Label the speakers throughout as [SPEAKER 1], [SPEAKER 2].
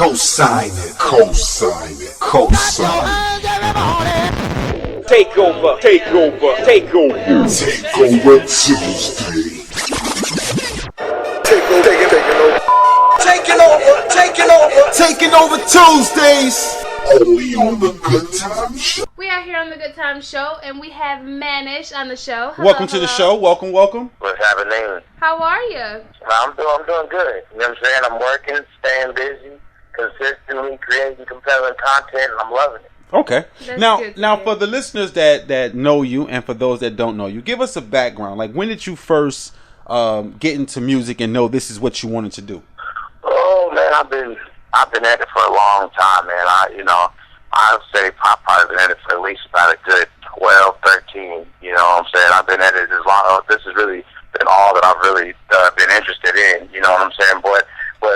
[SPEAKER 1] Co-sign it, co-sign it, co-sign it.
[SPEAKER 2] Take over, take over, take over.
[SPEAKER 1] Take over Tuesday. Taking over Tuesdays. Only on the Good Time Show.
[SPEAKER 3] We are here on the Good Time Show, and we have Manish on the show. Hello,
[SPEAKER 4] welcome to the show. Welcome.
[SPEAKER 5] What's happening?
[SPEAKER 3] How are you?
[SPEAKER 5] I'm doing good. You know what I'm saying? I'm working, staying busy, consistently creating compelling content, and I'm loving it.
[SPEAKER 4] Okay.
[SPEAKER 3] That's
[SPEAKER 4] Now, for the listeners that know you, and for those that don't know you, give us a background. Like, when did you first get into music and know this is what you wanted to do?
[SPEAKER 5] Oh man, I've been at it for a long time, man. I'd say I've probably been at it for at least about a good 12, 13. You know what I'm saying? I've been at it as long. This has really been all that I've really been interested in. You know what I'm saying? But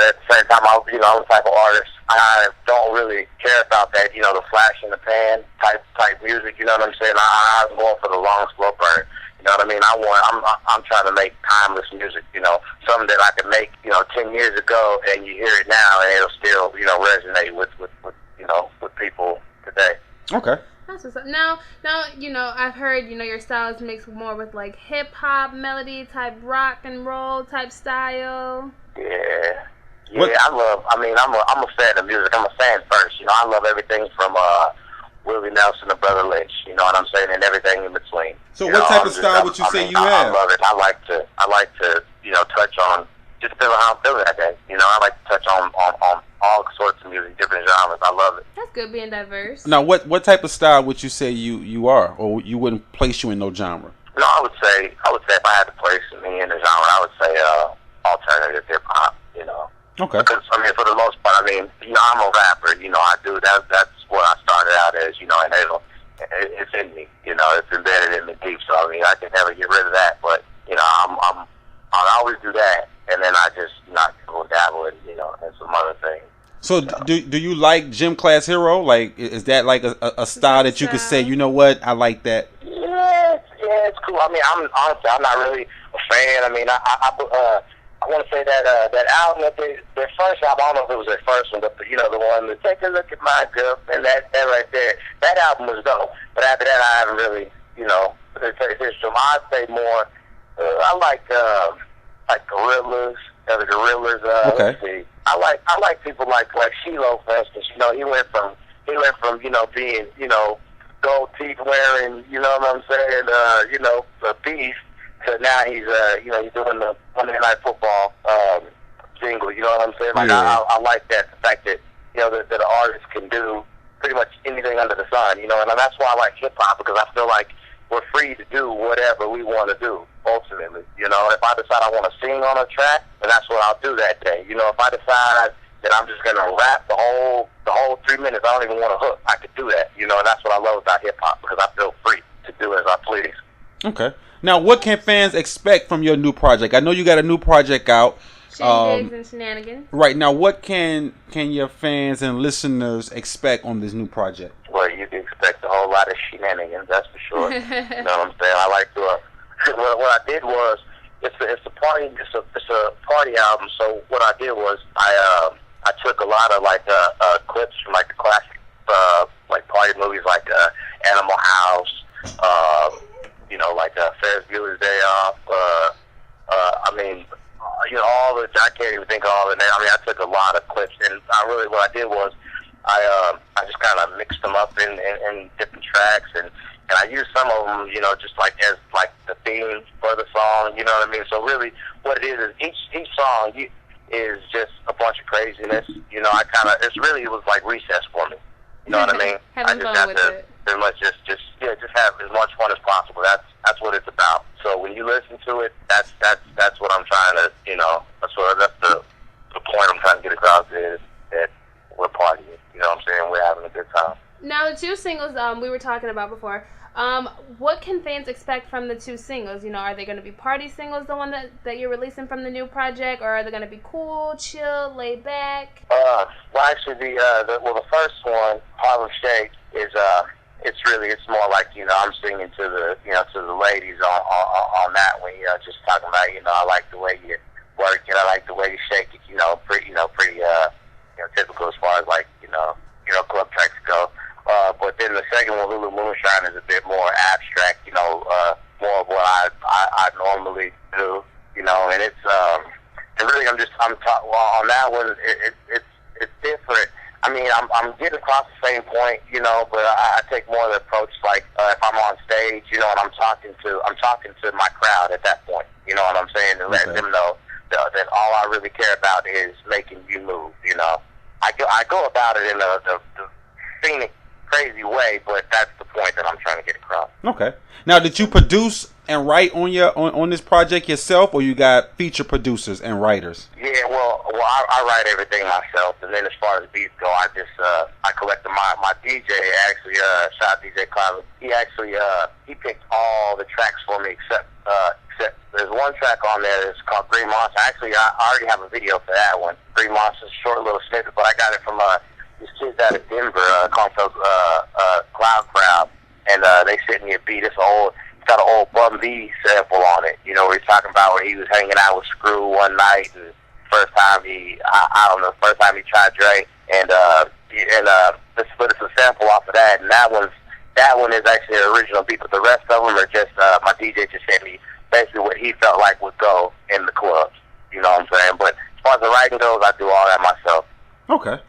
[SPEAKER 5] at the same time, I'm the type of artist. I don't really care about that. You know, the flash in the pan type music. You know what I'm saying? I'm going for the long, slow burn. You know what I mean? I'm trying to make timeless music, you know, something that I could make, 10 years ago, and you hear it now, and it'll still, resonate with people today.
[SPEAKER 4] Okay.
[SPEAKER 3] That's what's up. Now, I've heard, your style is mixed more with like hip hop, melody type, rock and roll type style.
[SPEAKER 5] Yeah.
[SPEAKER 4] What?
[SPEAKER 5] I'm a fan of music. I'm a fan first. I love everything from Willie Nelson to Brother Lynch, you know what I'm saying, and everything in between.
[SPEAKER 4] So what type of style would you say you have?
[SPEAKER 5] I love it. I like to touch on, just depending on how I'm feeling that day. I like to touch on all sorts of music, different genres. I love it.
[SPEAKER 3] That's good being diverse.
[SPEAKER 4] Now, what type of style would you say you are, or you wouldn't place you in no genre?
[SPEAKER 5] No, I would say if I had to place me in the genre, I would say alternative hip hop.
[SPEAKER 4] Okay.
[SPEAKER 5] Because for the most part, I'm a rapper. I do that. That's what I started out as. And it's in me. It's embedded in me deep. So I can never get rid of that. But I always do that, and then I just go dabble in and some other things.
[SPEAKER 4] So do you like Gym Class Hero? Like, is that like a style that you could say, you know what, I like that?
[SPEAKER 5] Yeah, it's cool. I'm not really a fan. I want to say that that album, their first album, I don't know if it was their first one, but the one that Take a Look at My Girlfriend, that right there, that album was dope. But after that, I haven't really, I'd say more. I like Gorillas, the Gorillas.
[SPEAKER 4] Okay.
[SPEAKER 5] Let's see. I like people like Shiloh, for instance. He went from being gold teeth wearing, you know what I'm saying, a beast. So now he's he's doing the Monday Night Football jingle. You know what I'm saying? Like,
[SPEAKER 4] yeah.
[SPEAKER 5] I like that, the fact that that an artist can do pretty much anything under the sun. And that's why I like hip hop, because I feel like we're free to do whatever we want to do. Ultimately, if I decide I want to sing on a track, then that's what I'll do that day. If I decide that I'm just gonna rap the whole 3 minutes, I don't even want a hook, I could do that. And that's what I love about hip hop, because I feel free to do as I please.
[SPEAKER 4] Okay. Now, what can fans expect from your new project? I know you got a new project out.
[SPEAKER 3] Shindigs and Shenanigans.
[SPEAKER 4] Right. Now, what can your fans and listeners expect on this new project?
[SPEAKER 5] Well, you can expect a whole lot of shenanigans, that's for sure. You know what I'm saying? I like to. What I did was, it's a party album. So what I did was, I took a lot of clips from the classic party movies like Animal House. Ferris Bueller's Day Off. All the, I can't even think of all the names. I took a lot of clips, and what I did was, I just kind of mixed them up in different tracks, and I used some of them, just as the theme for the song. You know what I mean? So really, what it is each song is just a bunch of craziness. It was like recess for me. You know what I mean?
[SPEAKER 3] Having fun with it.
[SPEAKER 5] Pretty much just have as much fun as possible. That's what it's about. So when you listen to it, that's what I'm trying to, that's the point I'm trying to get across, is that we're partying. You know what I'm saying? We're having a good time.
[SPEAKER 3] Now, the two singles we were talking about before, what can fans expect from the two singles? Are they going to be party singles, the one that you're releasing from the new project, or are they going to be cool, chill, laid back?
[SPEAKER 5] Well, actually, the first one, Harlem Shake, is it's more like I'm singing to the ladies on that one. Just talking about I like the way you work it, I like the way you shake it. Pretty typical as on that one, it's different. I mean, I'm getting across the same point, you know, but I take more of the approach like if I'm on stage, you know, and I'm talking to my crowd at that point, you know what I'm saying, and letting them know that all I really care about is making you move, you know. I go about it in the scenic, crazy way, but that's the point that I'm trying to get across.
[SPEAKER 4] Okay. Now, did you produce and write on this project yourself, or you got feature producers and writers?
[SPEAKER 5] Yeah, well, I write everything myself, and then as far as beats go, I collected my DJ. Actually, shout out DJ Cloud. He picked all the tracks for me except there's one track on there that's called Green Monster. Actually, I already have a video for that one. Green Monster's a short little snippet, but I got it from these kids out of Denver called Cloud Crowd, and they sent me a beat. It's got an old Bum B sample on it. You know, where he's talking about where he was hanging out with Screw one night, and first time he tried Dre, and but it's a sample off of that, and that one is actually an original beat, but the rest of them are just my DJ just sent me basically what he felt like would go in the clubs. You know what I'm saying? But as far as the writing goes, I do all that myself.
[SPEAKER 4] Okay.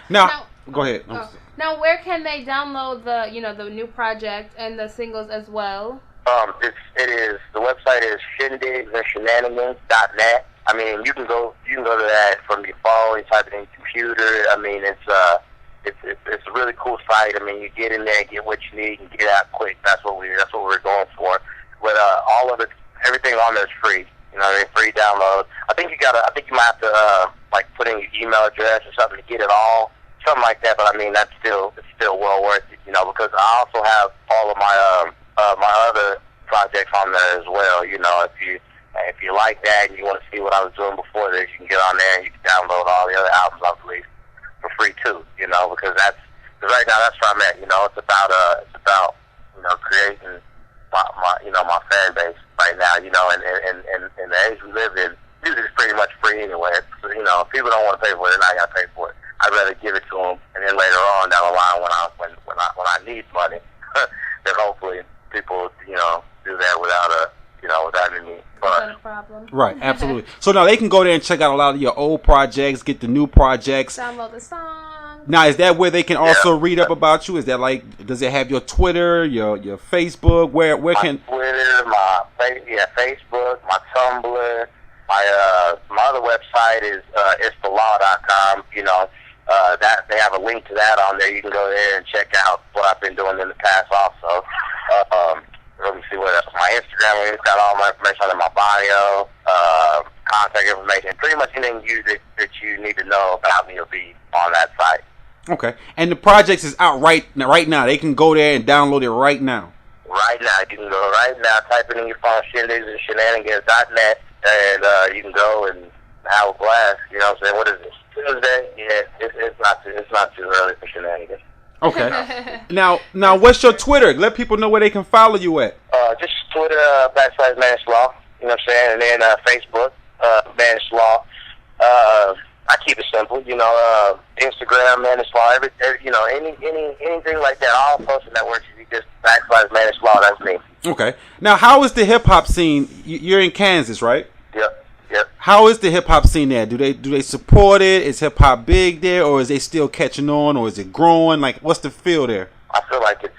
[SPEAKER 4] Now, go ahead.
[SPEAKER 3] Now, where can they download the new project and the singles as well?
[SPEAKER 5] The website is shindigsandShenanigans.net. I mean, you can go to that from your phone. You type it in your computer. I mean, it's a really cool site. I mean, you get in there and get what you need and get out quick. That's what we're going for. But all of it, everything on there is free. You know, they're free download. I think you might have to like put in your email address or something to get it all, something like that. But I mean, it's still well worth it. You know, because I also have all of my my other projects on there as well. You know, if you like that and you want to see what I was doing before this, you can get on there and you can download all the other albums I've released for free too. You know, because right now that's where I'm at. You know, it's about creating my fan base right now. You know, and the age we live in, music is pretty much free anyway. You know, if people don't want to pay for it, they're not gonna pay for it. I'd rather give it to them, and then later on down the line when I need money, then hopefully people do that without any
[SPEAKER 3] problem.
[SPEAKER 4] Right, absolutely. So now they can go there and check out a lot of your old projects, get the new projects,
[SPEAKER 3] download the songs.
[SPEAKER 4] Now, is that where they can also read up about you? Is that like, does it have your Twitter, your Facebook? Where can
[SPEAKER 5] Twitter, Facebook, my Tumblr, my other website is itstelaw.com. You know, that they have a link to that on there. You can go there and check out what I've been doing in the past. Also, let me see what else. My Instagram, it's got all my information in my bio, contact information, pretty much anything that you need to know about me will be on that site.
[SPEAKER 4] Okay, and the project is out right now. They can go there and download it right now.
[SPEAKER 5] Right now, you can go right now. Type it in your phone, shindigsandShenanigans.net, and you can go and have a blast. You know what I'm saying? What is this? Tuesday? Yeah, it's not too early for shenanigans.
[SPEAKER 4] Okay. Now, what's your Twitter? Let people know where they can follow you at.
[SPEAKER 5] Just Twitter, /Manish Law. You know what I'm saying? And then Facebook, Manish Law. I keep it simple, you know. Instagram, Manish Law. Anything like that. All social networks. You just /Manish Law. That's me.
[SPEAKER 4] Okay. Now, how is the hip hop scene? You're in Kansas, right?
[SPEAKER 5] Yep.
[SPEAKER 4] How is the hip hop scene there? Do they support it? Is hip hop big there, or is they still catching on, or is it growing? Like, what's the feel there?
[SPEAKER 5] I feel like it's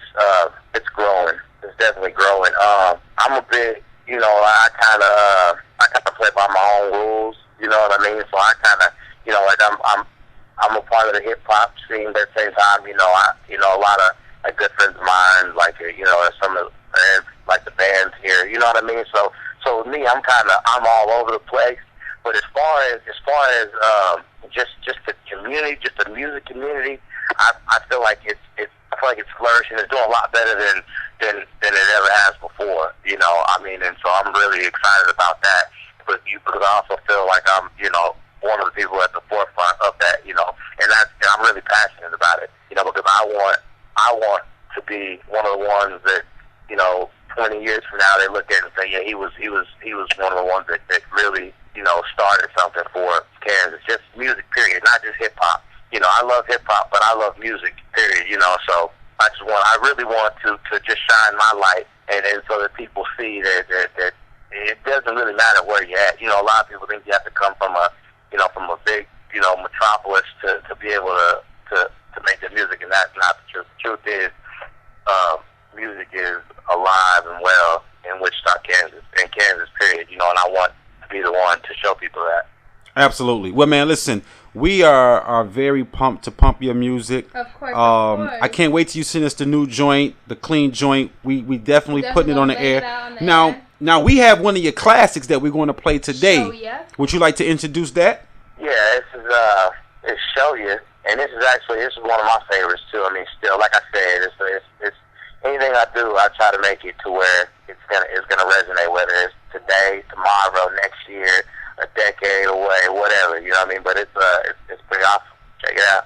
[SPEAKER 5] growing. It's definitely growing. I'm a bit, I kind of play by my own rules. You know what I mean? So I kind of, I'm a part of the hip hop scene, but at the same time, a lot of good friends of mine, like some of the bands here. You know what I mean? So with me, I'm all over the place. But as far as just the community, just the music community, I feel like it's flourishing. It's doing a lot better than it ever has before. You know, I mean, and so I'm really excited about that. Because I also feel like I'm, one of the people at the forefront of that. And I'm really passionate about it. Because I want to be one of the ones that, 20 years from now, they look at it and say, yeah, he was one of the ones that really, started something for Kansas. Just music, period, not just hip hop. I love hip hop, but I love music, period. So I really want to just shine my light, and so that people see that it doesn't really matter where you're at. A lot of people think you have to come from a from a big, metropolis to be able to make the music, and that's not the truth. The truth is, music is alive and well in Wichita, Kansas, and Kansas, period. And I want to be the one to show people that.
[SPEAKER 4] Absolutely. Well, man, listen, we are very pumped to pump your music.
[SPEAKER 3] Of course, of course.
[SPEAKER 4] I can't wait till you send us the new joint, the clean joint. We definitely putting it on the air. Now we have one of your classics that we're going to play today.
[SPEAKER 3] Show Ya.
[SPEAKER 4] Would you like to introduce that?
[SPEAKER 5] Yeah, this is it's Show Ya, and this is one of my favorites too. I mean, still, like I said, it's anything I do, I try to make it to where it's gonna resonate, whether it's today, tomorrow, next year, a decade away, whatever. You know what I mean? But it's pretty awesome. Check it out.